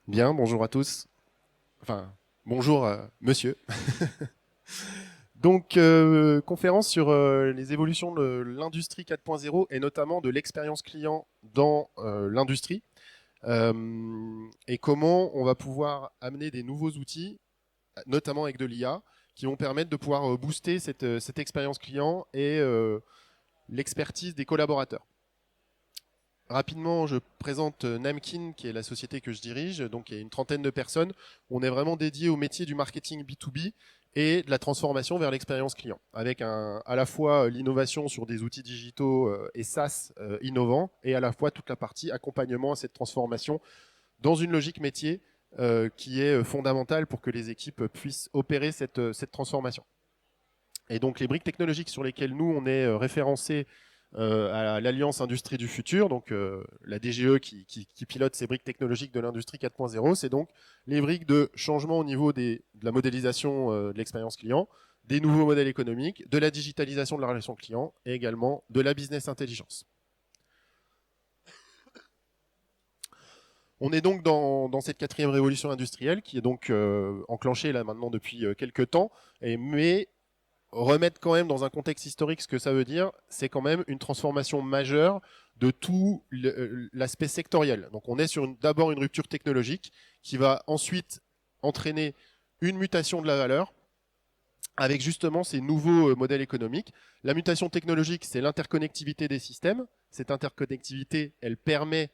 Bien, bonjour à tous. Enfin, bonjour monsieur. Donc, conférence sur les évolutions de l'industrie 4.0 et notamment de l'expérience client dans l'industrie et comment on va pouvoir amener des nouveaux outils, notamment avec de l'IA, qui vont permettre de pouvoir booster cette expérience client et l'expertise des collaborateurs. Rapidement, je présente Namkin, qui est la société que je dirige. Donc, il y a une trentaine de personnes. On est vraiment dédié au métier du marketing B2B et de la transformation vers l'expérience client, avec à la fois l'innovation sur des outils digitaux et SaaS innovants, et à la fois toute la partie accompagnement à cette transformation dans une logique métier qui est fondamentale pour que les équipes puissent opérer cette transformation. Et donc, les briques technologiques sur lesquelles nous, on est référencés à l'Alliance Industrie du Futur, donc la DGE qui pilote ces briques technologiques de l'industrie 4.0, c'est donc les briques de changement au niveau de la modélisation de l'expérience client, des nouveaux modèles économiques, de la digitalisation de la relation client et également de la business intelligence. On est donc dans cette quatrième révolution industrielle qui est donc enclenchée là maintenant depuis quelques temps, mais remettre quand même dans un contexte historique ce que ça veut dire, c'est quand même une transformation majeure de tout l'aspect sectoriel. Donc on est sur d'abord une rupture technologique qui va ensuite entraîner une mutation de la valeur avec justement ces nouveaux modèles économiques. La mutation technologique, c'est l'interconnectivité des systèmes. Cette interconnectivité, elle permet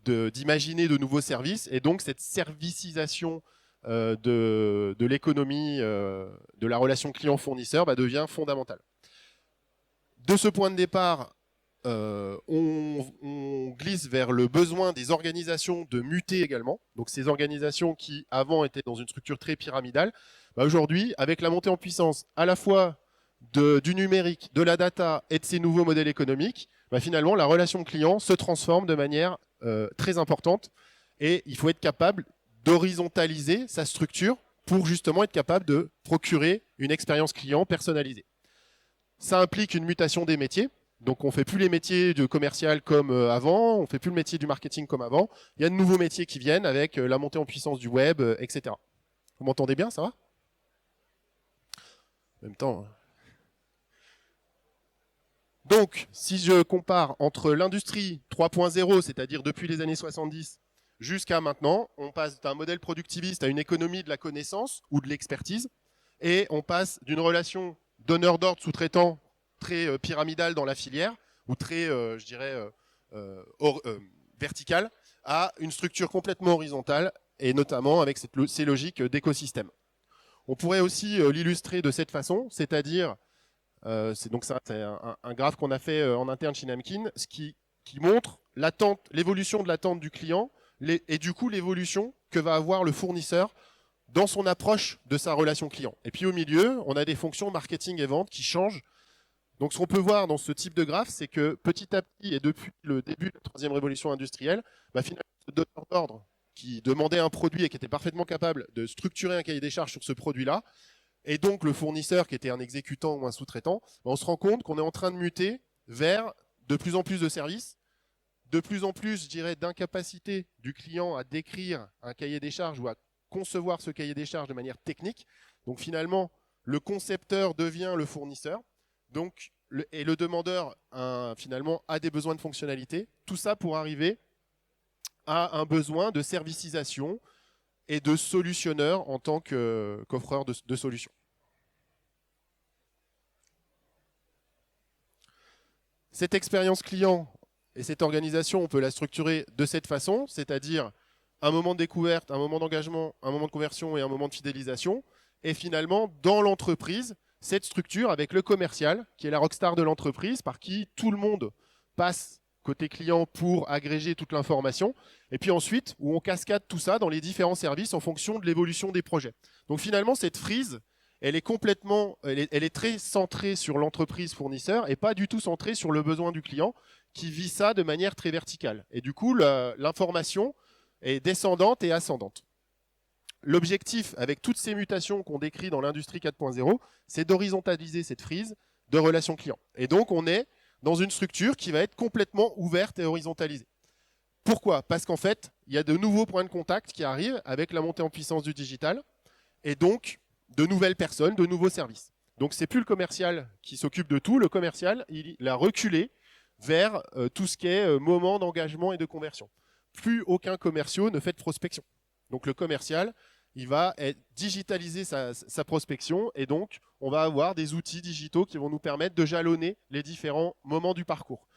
d'imaginer de nouveaux services et donc cette servicisation de l'économie, de la relation client-fournisseur devient fondamentale. De ce point de départ, on glisse vers le besoin des organisations de muter également. Donc ces organisations qui avant étaient dans une structure très pyramidale, aujourd'hui, avec la montée en puissance à la fois du numérique, de la data et de ces nouveaux modèles économiques, finalement la relation client se transforme de manière très importante et il faut être capable d'horizontaliser sa structure pour justement être capable de procurer une expérience client personnalisée. Ça implique une mutation des métiers. Donc on ne fait plus les métiers de commercial comme avant, on ne fait plus le métier du marketing comme avant. Il y a de nouveaux métiers qui viennent avec la montée en puissance du web, etc. Vous m'entendez bien, ça va? En même temps. Donc, si je compare entre l'industrie 3.0, c'est-à-dire depuis les années 70 jusqu'à maintenant, on passe d'un modèle productiviste à une économie de la connaissance ou de l'expertise, et on passe d'une relation donneur d'ordre sous-traitant très pyramidale dans la filière, ou très, je dirais, verticale, à une structure complètement horizontale, et notamment avec ces logiques d'écosystème. On pourrait aussi l'illustrer de cette façon, c'est-à-dire, c'est donc ça, c'est un graphe qu'on a fait en interne chez Namkin, ce qui montre l'évolution de l'attente du client et du coup l'évolution que va avoir le fournisseur dans son approche de sa relation client. Et puis au milieu, on a des fonctions marketing et vente qui changent. Donc ce qu'on peut voir dans ce type de graphe, c'est que petit à petit, et depuis le début de la troisième révolution industrielle, finalement, ce donneur d'ordre qui demandait un produit et qui était parfaitement capable de structurer un cahier des charges sur ce produit-là, et donc le fournisseur qui était un exécutant ou un sous-traitant, on se rend compte qu'on est en train de muter vers de plus en plus de services, de plus en plus, je dirais, d'incapacité du client à décrire un cahier des charges ou à concevoir ce cahier des charges de manière technique. Donc finalement, le concepteur devient le fournisseur. Donc, et le demandeur, finalement, a des besoins de fonctionnalité. Tout ça pour arriver à un besoin de servicisation et de solutionneur en tant qu'offreur de solutions. Cette expérience client et cette organisation, on peut la structurer de cette façon, c'est-à-dire un moment de découverte, un moment d'engagement, un moment de conversion et un moment de fidélisation. Et finalement, dans l'entreprise, cette structure avec le commercial, qui est la rockstar de l'entreprise, par qui tout le monde passe côté client pour agréger toute l'information. Et puis ensuite, où on cascade tout ça dans les différents services en fonction de l'évolution des projets. Donc finalement, cette frise, elle est très centrée sur l'entreprise fournisseur et pas du tout centrée sur le besoin du client qui vit ça de manière très verticale. Et du coup, l'information est descendante et ascendante. L'objectif, avec toutes ces mutations qu'on décrit dans l'industrie 4.0, c'est d'horizontaliser cette frise de relation client. Et donc, on est dans une structure qui va être complètement ouverte et horizontalisée. Pourquoi? Parce qu'en fait, il y a de nouveaux points de contact qui arrivent avec la montée en puissance du digital, et donc de nouvelles personnes, de nouveaux services. Donc c'est plus le commercial qui s'occupe de tout, le commercial, il a reculé vers tout ce qui est moment d'engagement et de conversion. Plus aucun commercial ne fait de prospection. Donc le commercial, il va digitaliser sa prospection, et donc on va avoir des outils digitaux qui vont nous permettre de jalonner les différents moments du parcours.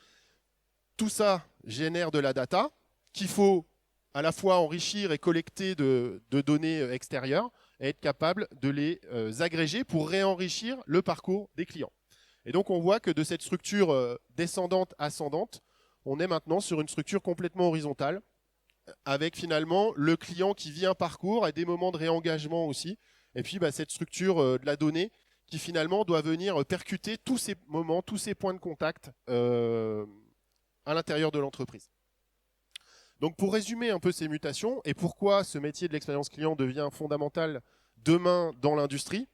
Tout ça génère de la data qu'il faut à la fois enrichir et collecter de données extérieures et être capable de les agréger pour réenrichir le parcours des clients. Et donc on voit que de cette structure descendante-ascendante, on est maintenant sur une structure complètement horizontale, avec finalement le client qui vit un parcours et des moments de réengagement aussi, et puis cette structure de la donnée qui finalement doit venir percuter tous ces moments, tous ces points de contact à l'intérieur de l'entreprise. Donc pour résumer un peu ces mutations et pourquoi ce métier de l'expérience client devient fondamental demain dans l'industrie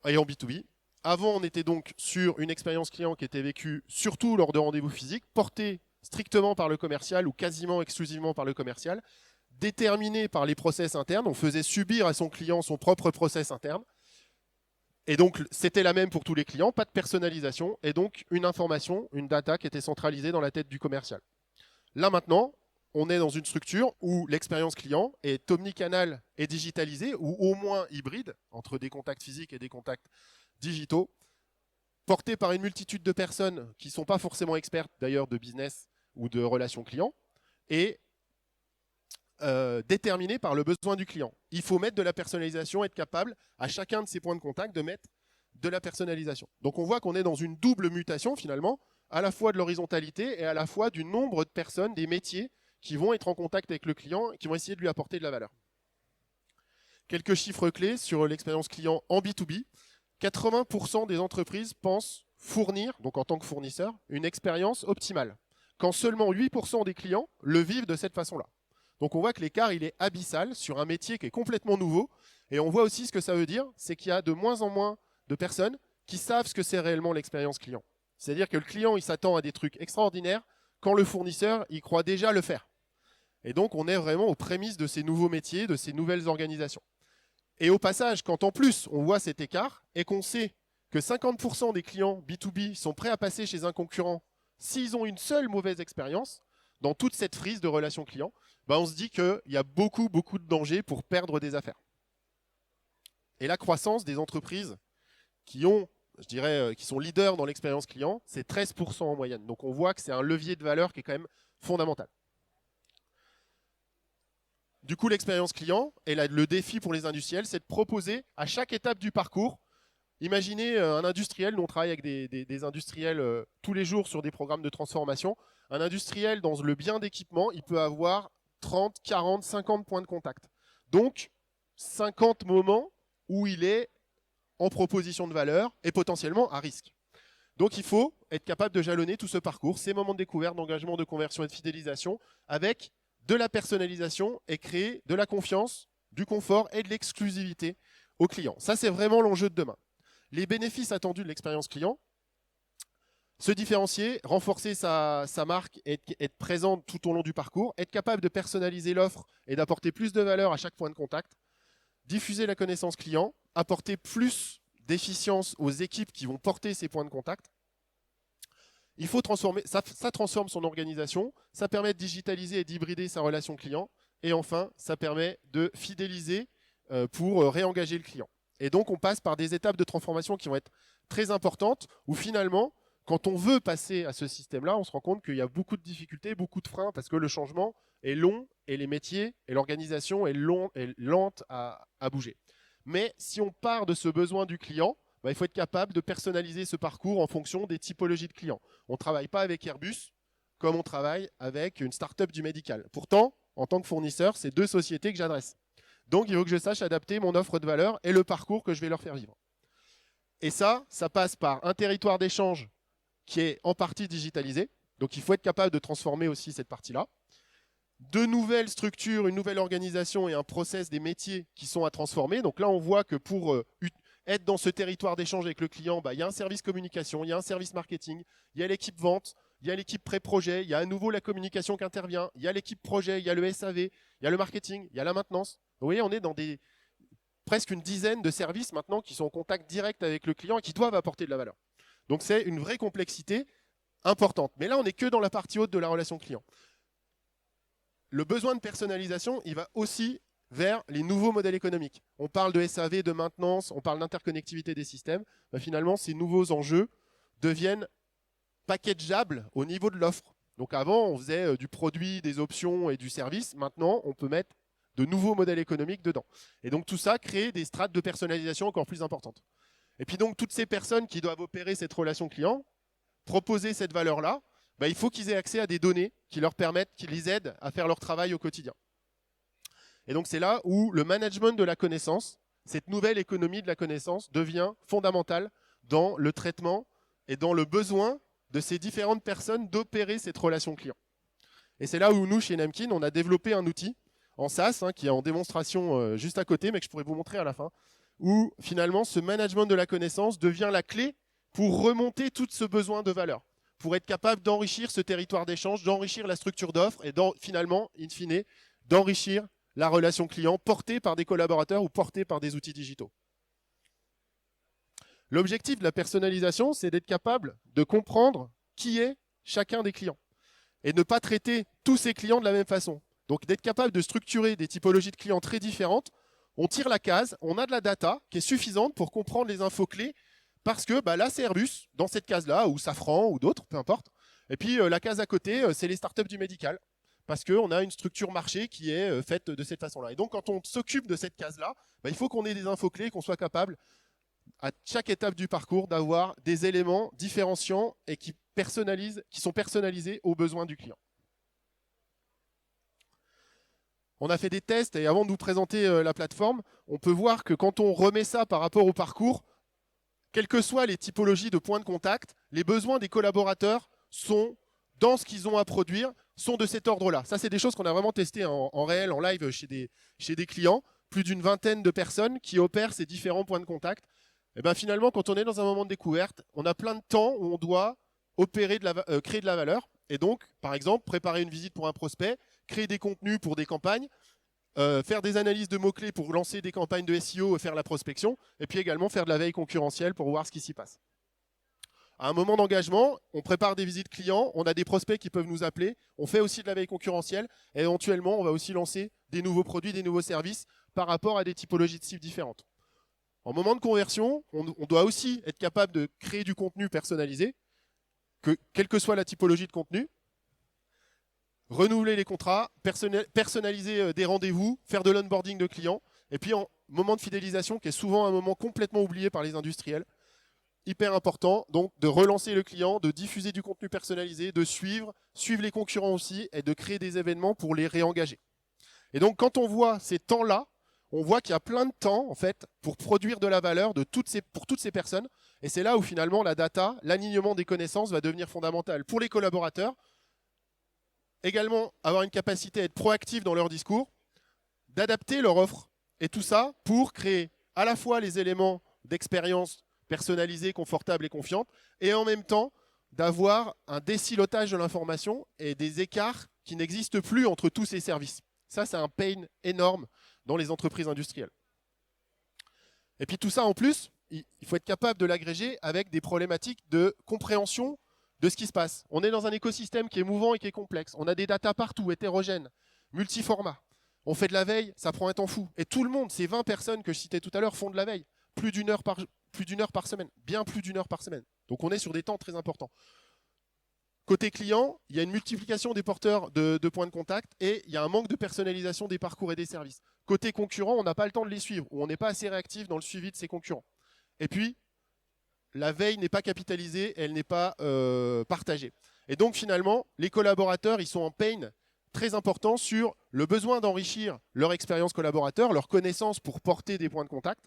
et en B2B. Avant, on était donc sur une expérience client qui était vécue surtout lors de rendez-vous physiques, portée strictement par le commercial ou quasiment exclusivement par le commercial, déterminée par les process internes. On faisait subir à son client son propre process interne. Et donc, c'était la même pour tous les clients, pas de personnalisation, et donc une information, une data qui était centralisée dans la tête du commercial. Là maintenant, on est dans une structure où l'expérience client est omnicanal et digitalisée, ou au moins hybride, entre des contacts physiques et des contacts digitaux, portée par une multitude de personnes qui ne sont pas forcément expertes d'ailleurs de business ou de relations clients, et déterminée par le besoin du client. Il faut mettre de la personnalisation, être capable à chacun de ces points de contact de mettre de la personnalisation. Donc on voit qu'on est dans une double mutation finalement, à la fois de l'horizontalité et à la fois du nombre de personnes, des métiers qui vont être en contact avec le client et qui vont essayer de lui apporter de la valeur. Quelques chiffres clés sur l'expérience client en B2B. 80% des entreprises pensent fournir, donc en tant que fournisseur, une expérience optimale, quand seulement 8% des clients le vivent de cette façon-là. Donc on voit que l'écart il est abyssal sur un métier qui est complètement nouveau, et on voit aussi ce que ça veut dire, c'est qu'il y a de moins en moins de personnes qui savent ce que c'est réellement l'expérience client. C'est-à-dire que le client il s'attend à des trucs extraordinaires quand le fournisseur il croit déjà le faire. Et donc on est vraiment aux prémices de ces nouveaux métiers, de ces nouvelles organisations. Et au passage, quand en plus on voit cet écart et qu'on sait que 50% des clients B2B sont prêts à passer chez un concurrent s'ils ont une seule mauvaise expérience, dans toute cette frise de relations clients, on se dit qu'il y a beaucoup de dangers pour perdre des affaires. Et la croissance des entreprises qui ont, je dirais, qui sont leaders dans l'expérience client, c'est 13% en moyenne. Donc on voit que c'est un levier de valeur qui est quand même fondamental. Du coup, l'expérience client et le défi pour les industriels, c'est de proposer à chaque étape du parcours. Imaginez un industriel, nous on travaille avec des industriels tous les jours sur des programmes de transformation. Un industriel dans le bien d'équipement, il peut avoir 30, 40, 50 points de contact. Donc, 50 moments où il est en proposition de valeur et potentiellement à risque. Donc, il faut être capable de jalonner tout ce parcours, ces moments de découverte, d'engagement, de conversion et de fidélisation avec de la personnalisation et créer de la confiance, du confort et de l'exclusivité aux clients. Ça, c'est vraiment l'enjeu de demain. Les bénéfices attendus de l'expérience client, se différencier, renforcer sa marque, être présent tout au long du parcours, être capable de personnaliser l'offre et d'apporter plus de valeur à chaque point de contact, diffuser la connaissance client, apporter plus d'efficience aux équipes qui vont porter ces points de contact. Il faut transformer, ça transforme son organisation, ça permet de digitaliser et d'hybrider sa relation client, et enfin, ça permet de fidéliser pour réengager le client. Et donc, on passe par des étapes de transformation qui vont être très importantes, où finalement, quand on veut passer à ce système-là, on se rend compte qu'il y a beaucoup de difficultés, beaucoup de freins, parce que le changement est long, et les métiers et l'organisation est lente à bouger. Mais si on part de ce besoin du client, il faut être capable de personnaliser ce parcours en fonction des typologies de clients. On ne travaille pas avec Airbus comme on travaille avec une start-up du médical. Pourtant, en tant que fournisseur, c'est deux sociétés que j'adresse. Donc, il faut que je sache adapter mon offre de valeur et le parcours que je vais leur faire vivre. Et ça passe par un territoire d'échange qui est en partie digitalisé. Donc, il faut être capable de transformer aussi cette partie-là. De nouvelles structures, une nouvelle organisation et un process des métiers qui sont à transformer. Donc là, on voit que pour être dans ce territoire d'échange avec le client, il y a un service communication, il y a un service marketing, il y a l'équipe vente, il y a l'équipe pré-projet, il y a à nouveau la communication qui intervient, il y a l'équipe projet, il y a le SAV, il y a le marketing, il y a la maintenance. Vous voyez, on est dans presque une dizaine de services maintenant qui sont en contact direct avec le client et qui doivent apporter de la valeur. Donc c'est une vraie complexité importante. Mais là, on n'est que dans la partie haute de la relation client. Le besoin de personnalisation, il va aussi vers les nouveaux modèles économiques. On parle de SAV, de maintenance, on parle d'interconnectivité des systèmes. Finalement, ces nouveaux enjeux deviennent packageables au niveau de l'offre. Donc avant, on faisait du produit, des options et du service. Maintenant, on peut mettre de nouveaux modèles économiques dedans. Et donc tout ça crée des strates de personnalisation encore plus importantes. Et puis donc toutes ces personnes qui doivent opérer cette relation client, proposer cette valeur-là, il faut qu'ils aient accès à des données qui leur permettent, qui les aident à faire leur travail au quotidien. Et donc c'est là où le management de la connaissance, cette nouvelle économie de la connaissance, devient fondamentale dans le traitement et dans le besoin de ces différentes personnes d'opérer cette relation client. Et c'est là où nous, chez Nemkin, on a développé un outil en SaaS, qui est en démonstration juste à côté, mais que je pourrais vous montrer à la fin, où finalement ce management de la connaissance devient la clé pour remonter tout ce besoin de valeur, pour être capable d'enrichir ce territoire d'échange, d'enrichir la structure d'offres et finalement, in fine, d'enrichir la relation client portée par des collaborateurs ou portée par des outils digitaux. L'objectif de la personnalisation, c'est d'être capable de comprendre qui est chacun des clients et ne pas traiter tous ces clients de la même façon. Donc d'être capable de structurer des typologies de clients très différentes, on tire la case, on a de la data qui est suffisante pour comprendre les infos clés parce que là, c'est Airbus, dans cette case-là, ou Safran, ou d'autres, peu importe. Et puis la case à côté, c'est les startups du médical, parce qu'on a une structure marché qui est faite de cette façon-là. Et donc, quand on s'occupe de cette case-là, il faut qu'on ait des infos clés, qu'on soit capable, à chaque étape du parcours, d'avoir des éléments différenciants et qui sont personnalisés aux besoins du client. On a fait des tests, et avant de vous présenter la plateforme, on peut voir que quand on remet ça par rapport au parcours, quelles que soient les typologies de points de contact, les besoins des collaborateurs sont, dans ce qu'ils ont à produire, sont de cet ordre-là. Ça, c'est des choses qu'on a vraiment testées en réel, en live, chez des clients. Plus d'une vingtaine de personnes qui opèrent ces différents points de contact. Et finalement, quand on est dans un moment de découverte, on a plein de temps où on doit opérer créer de la valeur. Et donc, par exemple, préparer une visite pour un prospect, créer des contenus pour des campagnes, faire des analyses de mots-clés pour lancer des campagnes de SEO et faire la prospection, et puis également faire de la veille concurrentielle pour voir ce qui s'y passe. À un moment d'engagement, on prépare des visites clients, on a des prospects qui peuvent nous appeler, on fait aussi de la veille concurrentielle, et éventuellement, on va aussi lancer des nouveaux produits, des nouveaux services par rapport à des typologies de cibles différentes. En moment de conversion, on doit aussi être capable de créer du contenu personnalisé, quelle que soit la typologie de contenu, renouveler les contrats, personnaliser des rendez-vous, faire de l'onboarding de clients, et puis en moment de fidélisation, qui est souvent un moment complètement oublié par les industriels, hyper important, donc de relancer le client, de diffuser du contenu personnalisé, de suivre les concurrents aussi, et de créer des événements pour les réengager. Et donc quand on voit ces temps-là, on voit qu'il y a plein de temps en fait pour produire de la valeur pour toutes ces personnes, et c'est là où finalement la data, l'alignement des connaissances va devenir fondamental pour les collaborateurs. Également, avoir une capacité à être proactif dans leur discours, d'adapter leur offre. Et tout ça pour créer à la fois les éléments d'expérience personnalisée, confortable et confiante, et en même temps d'avoir un désilotage de l'information et des écarts qui n'existent plus entre tous ces services. Ça, c'est un pain énorme dans les entreprises industrielles. Et puis tout ça, en plus, il faut être capable de l'agréger avec des problématiques de compréhension de ce qui se passe. On est dans un écosystème qui est mouvant et qui est complexe. On a des datas partout, hétérogènes, multiformats. On fait de la veille, ça prend un temps fou. Et tout le monde, ces 20 personnes que je citais tout à l'heure, font de la veille. Plus d'une heure par semaine. Bien plus d'une heure par semaine. Donc on est sur des temps très importants. Côté client, il y a une multiplication des porteurs de points de contact et il y a un manque de personnalisation des parcours et des services. Côté concurrent, on n'a pas le temps de les suivre ou on n'est pas assez réactif dans le suivi de ses concurrents. Et puis, la veille n'est pas capitalisée, elle n'est pas partagée. Et donc finalement, les collaborateurs, ils sont en pain très important sur le besoin d'enrichir leur expérience collaborateur, leur connaissance pour porter des points de contact.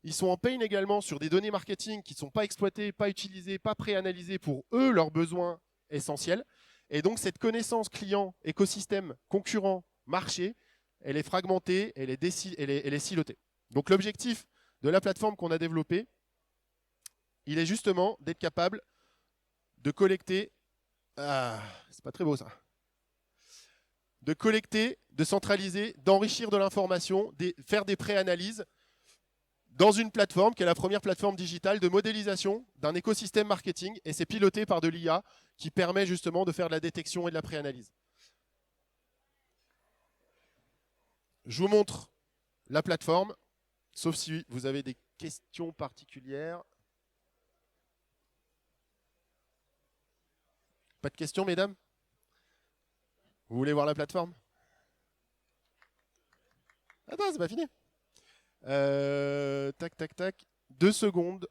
Ils sont en pain également sur des données marketing qui ne sont pas exploitées, pas utilisées, pas préanalysées pour eux, leurs besoins essentiels. Et donc cette connaissance client, écosystème, concurrent, marché, elle est fragmentée, elle est silotée. Donc l'objectif de la plateforme qu'on a développée, il est justement d'être capable de collecter Ah, c'est pas très beau ça. De collecter, de centraliser, d'enrichir de l'information, faire des pré-analyses dans une plateforme qui est la première plateforme digitale de modélisation d'un écosystème marketing, et c'est piloté par de l'IA qui permet justement de faire de la détection et de la pré-analyse. Je vous montre la plateforme, sauf si vous avez des questions particulières. Pas de questions, mesdames? Vous voulez voir la plateforme? Attends, c'est pas fini. Tac, tac, tac. 2 secondes.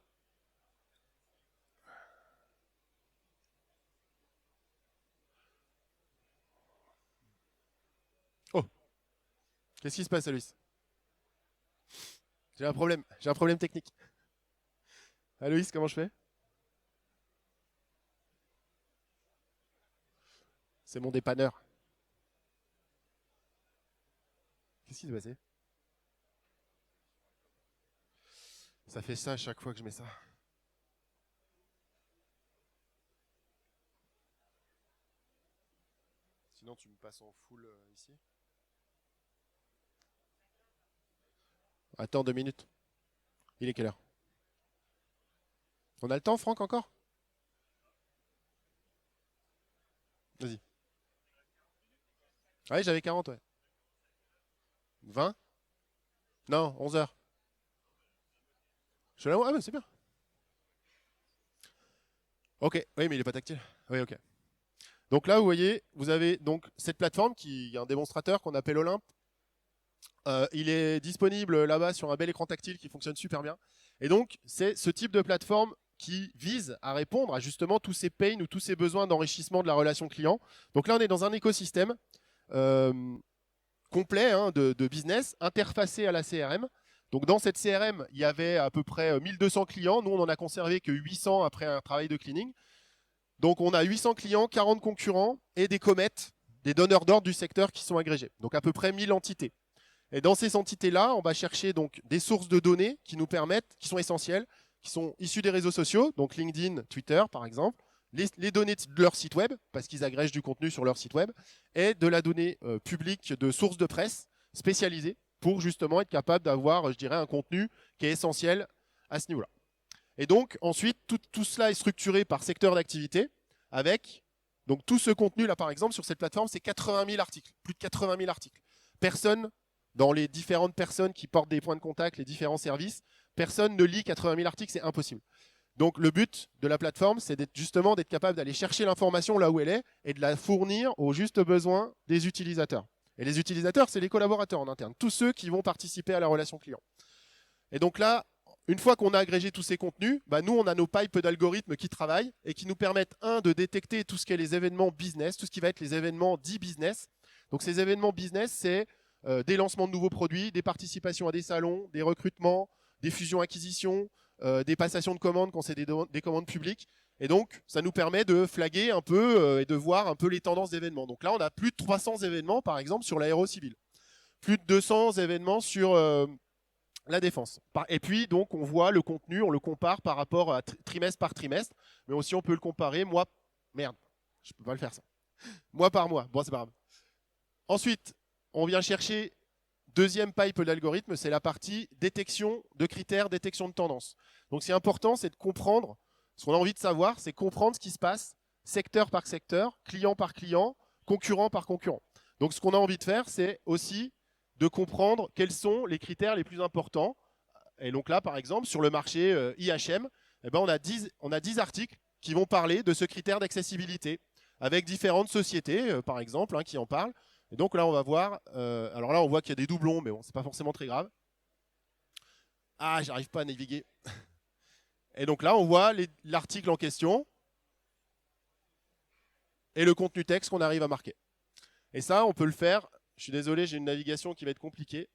Oh, qu'est-ce qui se passe, Aloïs? J'ai un problème technique. Aloïs, comment je fais? C'est mon dépanneur. Qu'est-ce qui s'est passé? Ça fait ça à chaque fois que je mets ça. Sinon, tu me passes en full ici. Attends 2 minutes. Il est quelle heure? On a le temps, Franck, encore? Vas-y. Ouais, j'avais 40, ouais. 20? Non, 11 heures. Je suis là, ah, mais c'est bien. Ok, oui, mais il n'est pas tactile. Oui, ok. Donc là, vous voyez, vous avez donc cette plateforme qui est un démonstrateur qu'on appelle Olympe. Il est disponible là-bas sur un bel écran tactile qui fonctionne super bien. Et donc, c'est ce type de plateforme qui vise à répondre à justement tous ces pains ou tous ces besoins d'enrichissement de la relation client. Donc là, on est dans un écosystème euh, complet de business, interfacé à la CRM. Donc dans cette CRM, il y avait à peu près 1200 clients. Nous, on n'en a conservé que 800 après un travail de cleaning. Donc on a 800 clients, 40 concurrents et des comètes, des donneurs d'ordre du secteur qui sont agrégés. Donc à peu près 1000 entités. Et dans ces entités-là, on va chercher donc des sources de données qui nous permettent, qui sont essentielles, qui sont issues des réseaux sociaux, donc LinkedIn, Twitter par exemple, les données de leur site web, parce qu'ils agrègent du contenu sur leur site web, et de la donnée publique de sources de presse spécialisées pour justement être capable d'avoir, je dirais, un contenu qui est essentiel à ce niveau-là. Et donc ensuite, tout cela est structuré par secteur d'activité, avec donc tout ce contenu là par exemple sur cette plateforme, c'est 80 000 articles, plus de 80 000 articles. Personne dans les différentes personnes qui portent des points de contact, les différents services, personne ne lit 80 000 articles, c'est impossible. Donc le but de la plateforme, c'est justement d'être capable d'aller chercher l'information là où elle est et de la fournir aux justes besoins des utilisateurs. Et les utilisateurs, c'est les collaborateurs en interne, tous ceux qui vont participer à la relation client. Et donc là, une fois qu'on a agrégé tous ces contenus, bah nous, on a nos pipes d'algorithmes qui travaillent et qui nous permettent, de détecter tout ce qui est les événements business, tout ce qui va être les événements dits business. Donc ces événements business, c'est des lancements de nouveaux produits, des participations à des salons, des recrutements, des fusions-acquisitions, des passations de commandes quand c'est des commandes publiques. Et donc, ça nous permet de flaguer un peu et de voir un peu les tendances d'événements. Donc là, on a plus de 300 événements, par exemple, sur l'aérocivil. Plus de 200 événements sur la défense. Et puis, donc, on voit le contenu, on le compare par rapport à trimestre par trimestre, mais aussi on peut le comparer mois... Merde, je peux pas le faire ça. Mois par mois. Bon, c'est pas grave. Ensuite, on vient chercher deuxième pipe d'algorithme, c'est la partie détection de critères, détection de tendances. Donc, ce qui est important, c'est de comprendre, ce qu'on a envie de savoir, c'est comprendre ce qui se passe secteur par secteur, client par client, concurrent par concurrent. Donc, ce qu'on a envie de faire, c'est aussi de comprendre quels sont les critères les plus importants. Et donc là, par exemple, sur le marché IHM, eh ben, on a 10 articles qui vont parler de ce critère d'accessibilité, avec différentes sociétés, par exemple, qui en parlent. Et donc là, on va voir. Alors là, on voit qu'il y a des doublons, mais bon, c'est pas forcément très grave. Ah, j'arrive pas à naviguer. Et donc là, on voit l'article en question et le contenu texte qu'on arrive à marquer. Et ça, on peut le faire. Je suis désolé, j'ai une navigation qui va être compliquée.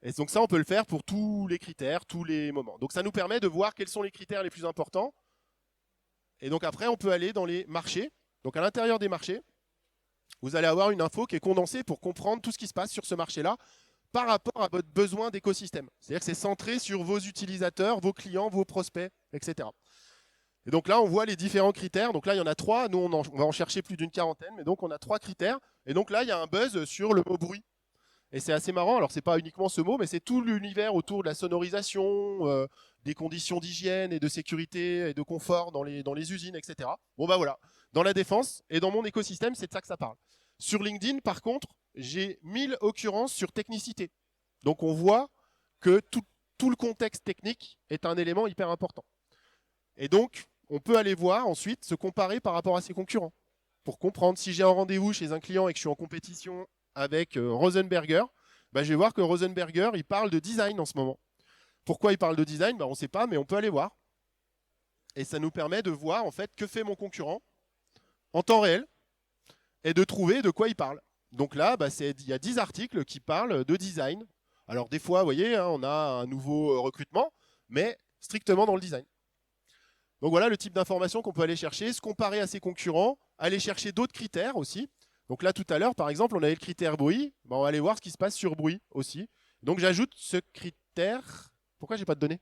Et donc ça, on peut le faire pour tous les critères, tous les moments. Donc ça nous permet de voir quels sont les critères les plus importants. Et donc après, on peut aller dans les marchés. Donc à l'intérieur des marchés, vous allez avoir une info qui est condensée pour comprendre tout ce qui se passe sur ce marché-là par rapport à votre besoin d'écosystème. C'est-à-dire que c'est centré sur vos utilisateurs, vos clients, vos prospects, etc. Et donc là, on voit les différents critères. Donc là, il y en a 3. Nous, on va en chercher plus d'une quarantaine. Mais donc, on a 3 critères. Et donc là, il y a un buzz sur le mot bruit. Et c'est assez marrant. Alors, c'est pas uniquement ce mot, mais c'est tout l'univers autour de la sonorisation, des conditions d'hygiène et de sécurité et de confort dans les usines, etc. Bon, bah voilà. Dans la défense et dans mon écosystème, c'est de ça que ça parle. Sur LinkedIn, par contre, j'ai 1000 occurrences sur technicité. Donc, on voit que tout le contexte technique est un élément hyper important. Et donc, on peut aller voir ensuite, se comparer par rapport à ses concurrents. Pour comprendre si j'ai un rendez-vous chez un client et que je suis en compétition avec Rosenberger, bah, je vais voir que Rosenberger, il parle de design en ce moment. Pourquoi il parle de design, bah, on ne sait pas, mais on peut aller voir. Et ça nous permet de voir en fait que fait mon concurrent en temps réel et de trouver de quoi il parle. Donc là, bah, il y a 10 articles qui parlent de design. Alors des fois, vous voyez, hein, on a un nouveau recrutement, mais strictement dans le design. Donc voilà le type d'information qu'on peut aller chercher, se comparer à ses concurrents, aller chercher d'autres critères aussi. Donc là, tout à l'heure, par exemple, on avait le critère bruit. Ben, on va aller voir ce qui se passe sur bruit aussi. Donc j'ajoute ce critère. Pourquoi j'ai pas de données?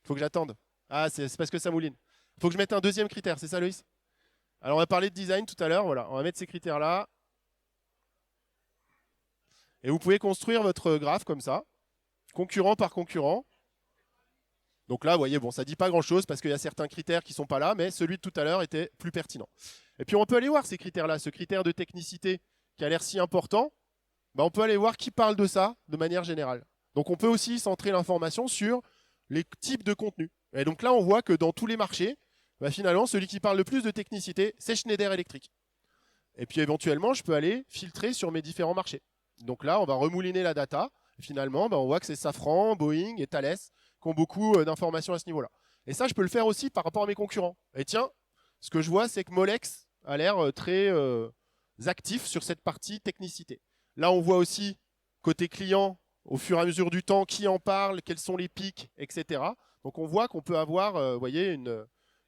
Il faut que j'attende. Ah, c'est parce que ça mouline. Il faut que je mette un deuxième critère, c'est ça, Loïs? Alors on va parler de design tout à l'heure. Voilà, on va mettre ces critères-là. Et vous pouvez construire votre graphe comme ça, concurrent par concurrent. Donc là, vous voyez, bon, ça ne dit pas grand-chose parce qu'il y a certains critères qui ne sont pas là, mais celui de tout à l'heure était plus pertinent. Et puis on peut aller voir ces critères-là, ce critère de technicité qui a l'air si important, bah, on peut aller voir qui parle de ça de manière générale. Donc on peut aussi centrer l'information sur les types de contenus. Et donc là, on voit que dans tous les marchés, bah, finalement, celui qui parle le plus de technicité, c'est Schneider Electric. Et puis éventuellement, je peux aller filtrer sur mes différents marchés. Donc là, on va remouliner la data. Et finalement, bah, on voit que c'est Safran, Boeing et Thales qui ont beaucoup d'informations à ce niveau-là. Et ça, je peux le faire aussi par rapport à mes concurrents. Et tiens, ce que je vois, c'est que Molex a l'air très actif sur cette partie technicité. Là, on voit aussi, côté client, au fur et à mesure du temps, qui en parle, quels sont les pics, etc. Donc on voit qu'on peut avoir vous voyez,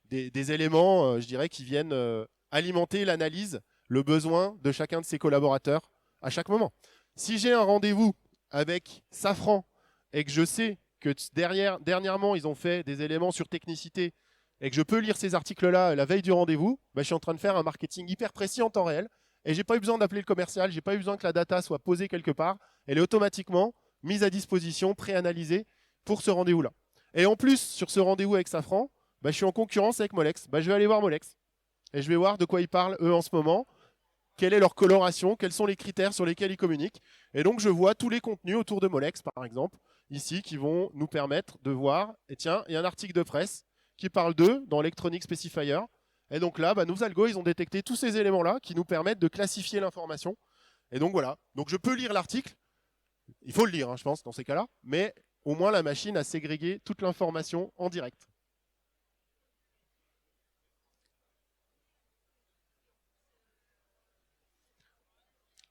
des éléments, je dirais, qui viennent alimenter l'analyse, le besoin de chacun de ses collaborateurs à chaque moment. Si j'ai un rendez-vous avec Safran et que je sais que dernièrement, ils ont fait des éléments sur technicité et que je peux lire ces articles-là la veille du rendez-vous, bah, je suis en train de faire un marketing hyper précis en temps réel et j'ai pas eu besoin d'appeler le commercial, j'ai pas eu besoin que la data soit posée quelque part, elle est automatiquement mise à disposition, pré-analysée pour ce rendez-vous-là. Et en plus, sur ce rendez-vous avec Safran, bah, je suis en concurrence avec Molex. Bah, je vais aller voir Molex et je vais voir de quoi ils parlent eux en ce moment, quelle est leur coloration, quels sont les critères sur lesquels ils communiquent. Et donc, je vois tous les contenus autour de Molex, par exemple, ici, qui vont nous permettre de voir, et tiens, il y a un article de presse qui parle d'eux dans Electronic Specifier. Et donc là, bah, nos algos, ils ont détecté tous ces éléments-là qui nous permettent de classifier l'information. Et donc voilà. Donc je peux lire l'article. Il faut le lire, hein, je pense, dans ces cas-là. Mais au moins, la machine a ségrégé toute l'information en direct.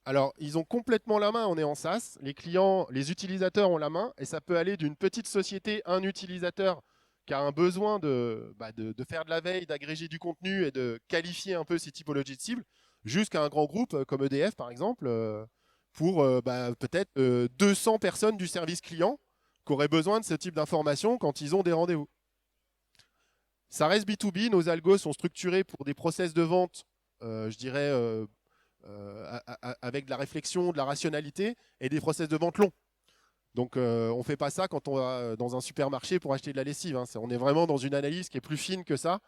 Alors, ils ont complètement la main, on est en SaaS. Les clients, les utilisateurs ont la main et ça peut aller d'une petite société, un utilisateur qui a un besoin de faire de la veille, d'agréger du contenu et de qualifier un peu ses typologies de cibles, jusqu'à un grand groupe comme EDF par exemple, pour peut-être 200 personnes du service client qui auraient besoin de ce type d'informations quand ils ont des rendez-vous. Ça reste B2B, nos algos sont structurés pour des process de vente, je dirais, avec de la réflexion, de la rationalité et des process de vente longs. Donc on ne fait pas ça quand on va dans un supermarché pour acheter de la lessive. Hein. On est vraiment dans une analyse qui est plus fine que ça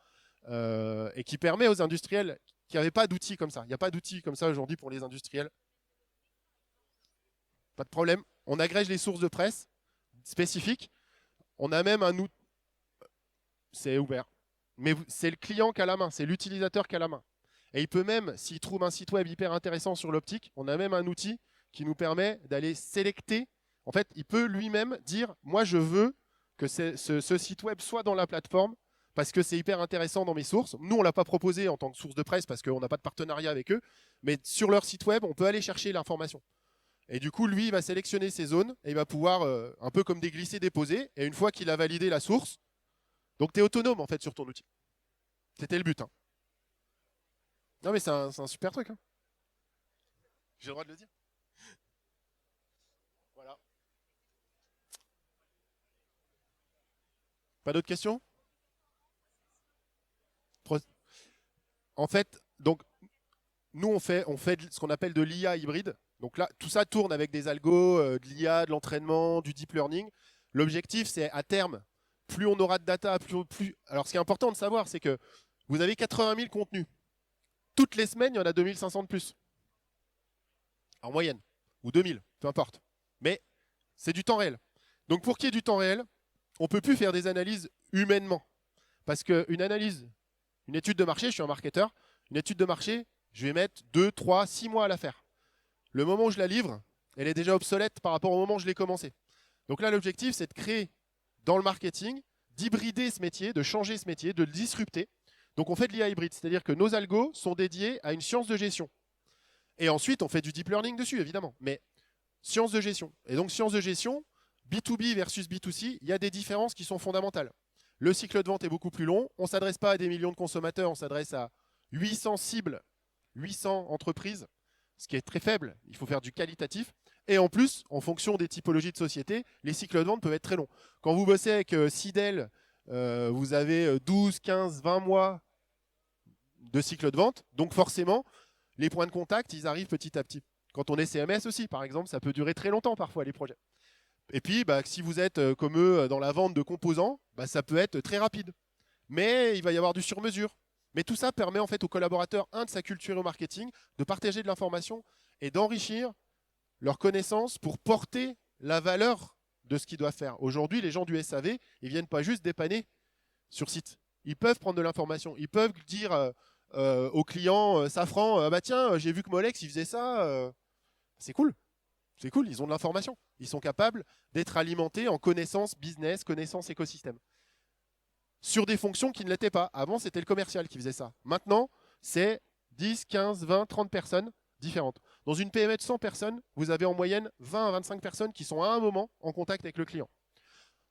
et qui permet aux industriels qui n'avaient pas d'outils comme ça. Il n'y a pas d'outils comme ça aujourd'hui pour les industriels. Pas de problème. On agrège les sources de presse spécifiques. On a même un outil. C'est ouvert. Mais c'est le client qui a la main, c'est l'utilisateur qui a la main. Et il peut même, s'il trouve un site web hyper intéressant sur l'optique, on a même un outil qui nous permet d'aller sélecter. En fait, il peut lui-même dire, moi je veux que ce site web soit dans la plateforme parce que c'est hyper intéressant dans mes sources. Nous, on ne l'a pas proposé en tant que source de presse parce qu'on n'a pas de partenariat avec eux, mais sur leur site web, on peut aller chercher l'information. Et du coup, lui, il va sélectionner ces zones et il va pouvoir, un peu comme des glisser-déposer, et une fois qu'il a validé la source, donc tu es autonome en fait sur ton outil. C'était le but. Hein. Non mais c'est un super truc. Hein. J'ai le droit de le dire. Voilà. Pas d'autres questions? En fait, donc, nous, on fait ce qu'on appelle de l'IA hybride. Donc là, tout ça tourne avec des algos, de l'IA, de l'entraînement, du deep learning. L'objectif, c'est à terme, plus on aura de data, plus. Alors, ce qui est important de savoir, c'est que vous avez 80 000 contenus. Toutes les semaines, il y en a 2500 de plus. En moyenne. Ou 2000, peu importe. Mais c'est du temps réel. Donc, pour qu'il y ait du temps réel, on ne peut plus faire des analyses humainement. Parce qu'une analyse, une étude de marché, je suis un marketeur, une étude de marché, je vais mettre 2, 3, 6 mois à la faire. Le moment où je la livre, elle est déjà obsolète par rapport au moment où je l'ai commencé. Donc là, l'objectif, c'est de créer dans le marketing, d'hybrider ce métier, de changer ce métier, de le disrupter. Donc on fait de l'IA hybride, c'est-à-dire que nos algos sont dédiés à une science de gestion. Et ensuite, on fait du deep learning dessus, évidemment. Mais science de gestion. Et donc science de gestion, B2B versus B2C, il y a des différences qui sont fondamentales. Le cycle de vente est beaucoup plus long. On ne s'adresse pas à des millions de consommateurs, on s'adresse à 800 cibles, 800 entreprises, ce qui est très faible. Il faut faire du qualitatif. Et en plus, en fonction des typologies de société, les cycles de vente peuvent être très longs. Quand vous bossez avec Sidel, vous avez 12, 15, 20 mois de cycle de vente. Donc forcément, les points de contact, ils arrivent petit à petit. Quand on est CMS aussi, par exemple, ça peut durer très longtemps parfois, les projets. Et puis, si vous êtes comme eux dans la vente de composants, ça peut être très rapide. Mais il va y avoir du sur-mesure. Mais tout ça permet en fait aux collaborateurs, de s'acculturer au marketing, de partager de l'information et d'enrichir leurs connaissances pour porter la valeur de ce qu'ils doivent faire. Aujourd'hui, les gens du SAV, ils viennent pas juste dépanner sur site. Ils peuvent prendre de l'information. Ils peuvent dire aux clients Safran, tiens, j'ai vu que Molex, il faisait ça. C'est cool. C'est cool, ils ont de l'information. Ils sont capables d'être alimentés en connaissances business, connaissances écosystème. Sur des fonctions qui ne l'étaient pas. Avant, c'était le commercial qui faisait ça. Maintenant, c'est 10, 15, 20, 30 personnes différentes. Dans une PME de 100 personnes, vous avez en moyenne 20 à 25 personnes qui sont à un moment en contact avec le client.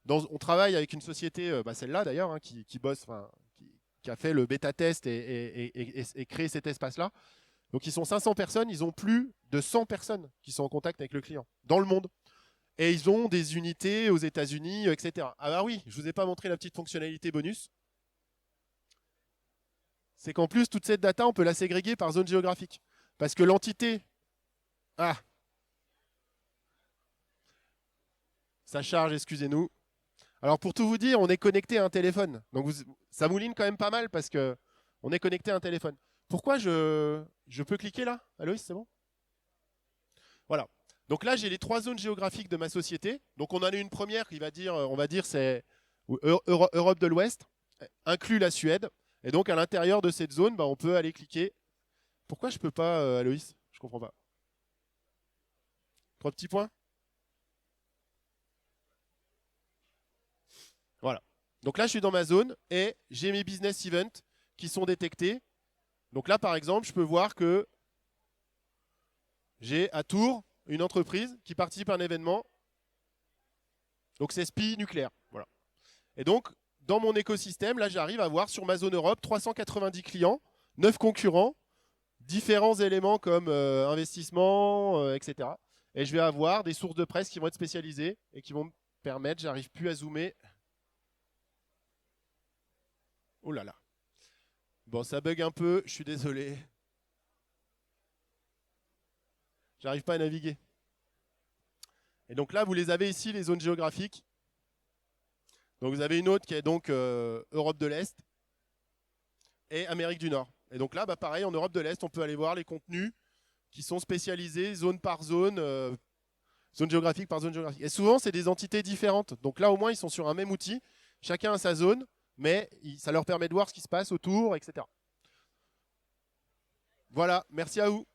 On travaille avec une société, celle-là d'ailleurs, qui bosse, qui a fait le bêta-test et créé cet espace-là. Donc ils sont 500 personnes, ils ont plus de 100 personnes qui sont en contact avec le client dans le monde. Et ils ont des unités aux États-Unis, etc. Ah bah oui, je ne vous ai pas montré la petite fonctionnalité bonus. C'est qu'en plus, toute cette data, on peut la ségréguer par zone géographique. Parce que l'entité... Ah, ça charge, excusez-nous. Alors pour tout vous dire, on est connecté à un téléphone. Donc ça mouline quand même pas mal parce que on est connecté à un téléphone. Pourquoi je peux cliquer là? Aloïs, c'est bon? Voilà. Donc là, j'ai les 3 zones géographiques de ma société. Donc on en a une première qui va dire, on va dire, c'est Europe de l'Ouest, inclut la Suède. Et donc à l'intérieur de cette zone, on peut aller cliquer. Pourquoi je peux pas, Aloïs? Je comprends pas. 3 petits points. Voilà. Donc là, je suis dans ma zone et j'ai mes business events qui sont détectés. Donc là, par exemple, je peux voir que j'ai à Tours une entreprise qui participe à un événement. Donc c'est SPI nucléaire. Voilà. Et donc, dans mon écosystème, là, j'arrive à voir sur ma zone Europe 390 clients, 9 concurrents, différents éléments comme investissement, etc. Et je vais avoir des sources de presse qui vont être spécialisées et qui vont me permettre, j'arrive plus à zoomer. Oh là là. Bon, ça bug un peu, je suis désolé. J'arrive pas à naviguer. Et donc là, vous les avez ici, les zones géographiques. Donc vous avez une autre qui est donc Europe de l'Est et Amérique du Nord. Et donc là, pareil, en Europe de l'Est, on peut aller voir les contenus qui sont spécialisés zone par zone, zone géographique par zone géographique. Et souvent, c'est des entités différentes. Donc là, au moins, ils sont sur un même outil. Chacun a sa zone, mais ça leur permet de voir ce qui se passe autour, etc. Voilà, merci à vous.